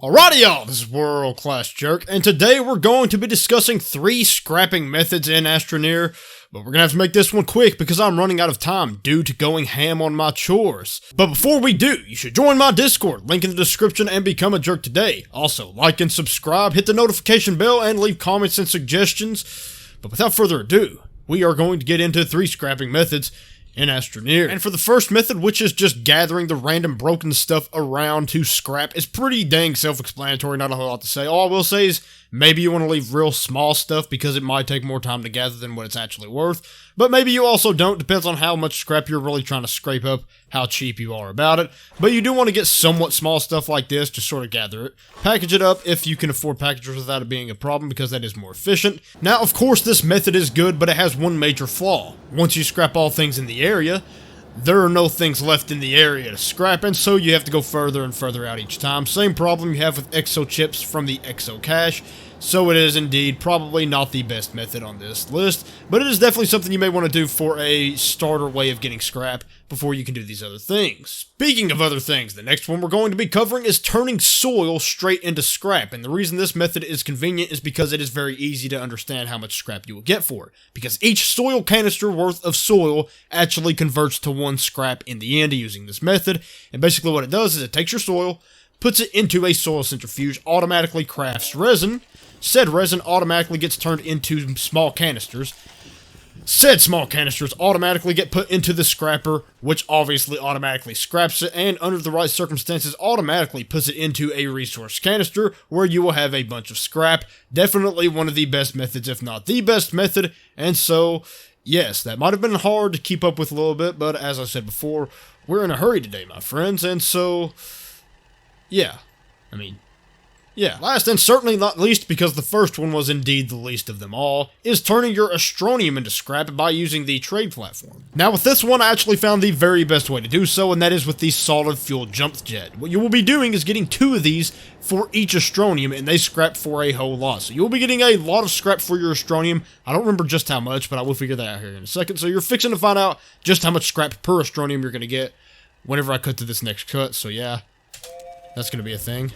Alrighty y'all, this is World Class Jerk, and today we're going to be discussing 3 scrapping methods in Astroneer, but we're gonna have to make this one quick because I'm running out of time due to going ham on my chores. But before we do, you should join my Discord, link in the description, and become a jerk today. Also, like and subscribe, hit the notification bell, and leave comments and suggestions. But without further ado, we are going to get into 3 scrapping methods in Astroneer. And for the first method, which is just gathering the random broken stuff around to scrap, is pretty dang self-explanatory, not a whole lot to say. All I will say is, maybe you want to leave real small stuff because it might take more time to gather than what it's actually worth, but maybe you also don't, depends on how much scrap you're really trying to scrape up, how cheap you are about it. But you do want to get somewhat small stuff like this, just sort of gather it. Package it up if you can afford packagers without it being a problem, because that is more efficient. Now, of course, this method is good, but it has one major flaw. Once you scrap all things in the area, there are no things left in the area to scrap, and so you have to go further and further out each time. Same problem you have with exo chips from the exo cache. So it is indeed probably not the best method on this list, but it is definitely something you may want to do for a starter way of getting scrap before you can do these other things. Speaking of other things, the next one we're going to be covering is turning soil straight into scrap, and the reason this method is convenient is because it is very easy to understand how much scrap you will get for it, because each soil canister worth of soil actually converts to 1 scrap in the end using this method. And basically what it does is it takes your soil, puts it into a soil centrifuge, automatically crafts resin. Said resin automatically gets turned into small canisters. Said small canisters automatically get put into the scrapper, which obviously automatically scraps it, and under the right circumstances automatically puts it into a resource canister, where you will have a bunch of scrap. Definitely one of the best methods, if not the best method, and so, yes, that might have been hard to keep up with a little bit, but as I said before, we're in a hurry today, my friends, and so, yeah, last and certainly not least, because the first one was indeed the least of them all, is turning your Astroneer into scrap by using the trade platform. Now with this one, I actually found the very best way to do so, and that is with the solid fuel jump jet. What you will be doing is getting 2 of these for each Astroneer, and they scrap for a whole lot. So you'll be getting a lot of scrap for your Astroneer. I don't remember just how much, but I will figure that out here in a second. So you're fixing to find out just how much scrap per Astroneer you're going to get whenever I cut to this next cut, so yeah, that's going to be a thing.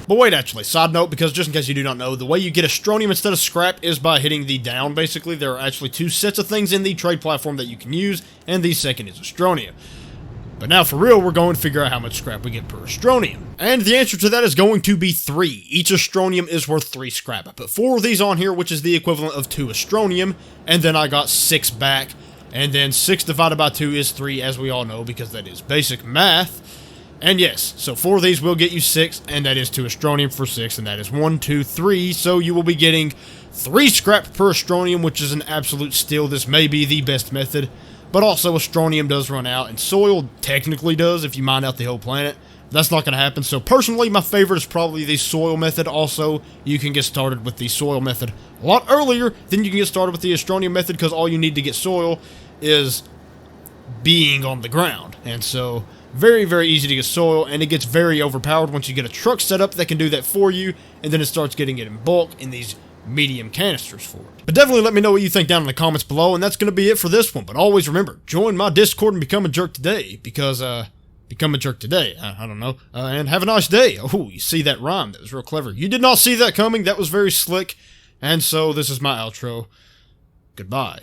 But wait, actually, side note, because just in case you do not know, the way you get Astroneer instead of scrap is by hitting the down, basically. There are actually 2 sets of things in the trade platform that you can use, and the second is Astroneer. But now, for real, we're going to figure out how much scrap we get per Astroneer. And the answer to that is going to be 3. Each Astroneer is worth 3 scrap. I put 4 of these on here, which is the equivalent of 2 Astroneer, and then I got 6 back. And then 6 divided by 2 is 3, as we all know, because that is basic math. And yes, so 4 of these will get you 6, and that is 2 Astroneer for 6, and that is 1, 2, 3, so you will be getting 3 scrap per Astroneer, which is an absolute steal. This may be the best method, but also Astroneer does run out, and soil technically does if you mine out the whole planet. That's not going to happen, so personally, my favorite is probably the soil method. Also, you can get started with the soil method a lot earlier than you can get started with the Astroneer method, because all you need to get soil is being on the ground, and so very, very easy to get soil, and it gets very overpowered once you get a truck set up that can do that for you, and then it starts getting it in bulk in these medium canisters for it. But definitely let me know what you think down in the comments below, and that's going to be it for this one. But always remember, join my Discord and become a jerk today, because, become a jerk today. I don't know. And have a nice day. Oh, you see that rhyme? That was real clever. You did not see that coming. That was very slick. And so this is my outro. Goodbye.